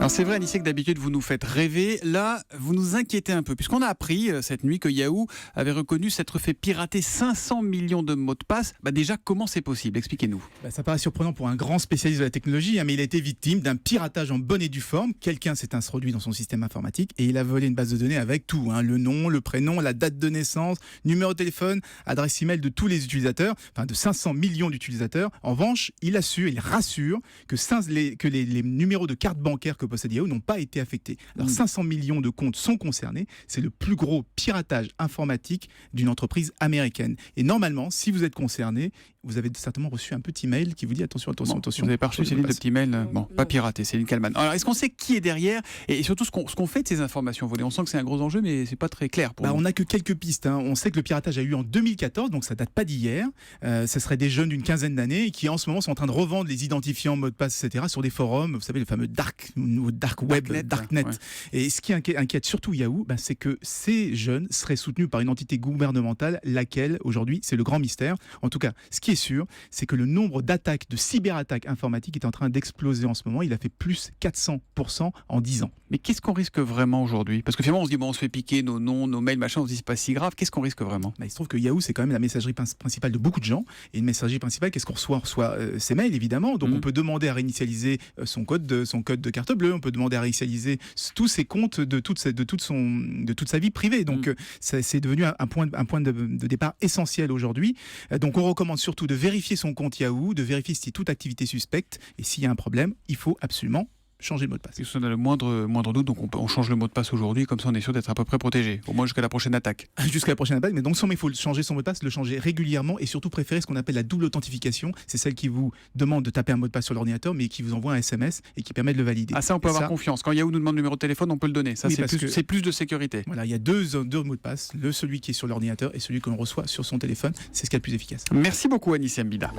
Alors c'est vrai, Anissé, que d'habitude vous nous faites rêver. Là, vous nous inquiétez un peu, puisqu'on a appris cette nuit que Yahoo avait reconnu s'être fait pirater 500 millions de mots de passe. Déjà, comment c'est possible? Expliquez-nous. Ça paraît surprenant pour un grand spécialiste de la technologie, mais il a été victime d'un piratage en bonne et due forme. Quelqu'un s'est introduit dans son système informatique et il a volé une base de données avec tout, le nom, le prénom, la date de naissance, numéro de téléphone, adresse email de tous les utilisateurs, de 500 millions d'utilisateurs. En revanche, il rassure que les numéros de carte bancaire que possède Yahoo n'ont pas été affectés. Alors 500 millions de comptes sont concernés. C'est le plus gros piratage informatique d'une entreprise américaine. Et normalement, si vous êtes concerné, vous avez certainement reçu un petit mail qui vous dit attention. Vous n'avez pas reçu, Céline, le petit mail pas piraté, Céline Kallmann. Alors, est-ce qu'on sait qui est derrière et surtout ce qu'on fait de ces informations volées? On sent que c'est un gros enjeu, mais c'est pas très clair pour nous. On n'a que quelques pistes. On sait que le piratage a eu en 2014, donc ça date pas d'hier. Ce serait des jeunes d'une quinzaine d'années qui, en ce moment, sont en train de revendre les identifiants, mots de passe, etc. sur des forums, vous savez, le fameux dark web, darknet. Ouais. Et ce qui inquiète surtout Yahoo, c'est que ces jeunes seraient soutenus par une entité gouvernementale, laquelle, aujourd'hui, c'est le grand mystère. En tout cas, ce qui est sûr, c'est que le nombre d'attaques, de cyberattaques informatiques est en train d'exploser en ce moment. Il a fait plus 400% en 10 ans. Mais qu'est-ce qu'on risque vraiment aujourd'hui? Parce que finalement, on se dit, on se fait piquer nos noms, nos mails, machin, on se dit, c'est pas si grave. Qu'est-ce qu'on risque vraiment? Il se trouve que Yahoo, c'est quand même la messagerie principale de beaucoup de gens. Et une messagerie principale, qu'est-ce qu'on reçoit? On reçoit ses mails, évidemment. Donc, on peut demander à réinitialiser son code de carte bleue. On peut demander à réinitialiser tous ses comptes de toute sa vie privée. Donc, c'est devenu un point de départ essentiel aujourd'hui. Donc, on recommande surtout de vérifier son compte Yahoo, de vérifier si toute activité suspecte. Et s'il y a un problème, il faut absolument changer le mot de passe. Si on a le moindre doute, donc on change le mot de passe aujourd'hui, comme ça on est sûr d'être à peu près protégé, au moins jusqu'à la prochaine attaque. Jusqu'à la prochaine attaque, mais donc il faut changer son mot de passe, le changer régulièrement et surtout préférer ce qu'on appelle la double authentification. C'est celle qui vous demande de taper un mot de passe sur l'ordinateur, mais qui vous envoie un SMS et qui permet de le valider. Ah, ça on peut avoir confiance. Quand Yahoo nous demande le numéro de téléphone, on peut le donner. Ça, oui, c'est plus de sécurité. Voilà, il y a deux mots de passe, celui qui est sur l'ordinateur et celui que l'on reçoit sur son téléphone. C'est ce qui est le plus efficace. Merci beaucoup, Anissé Mbida.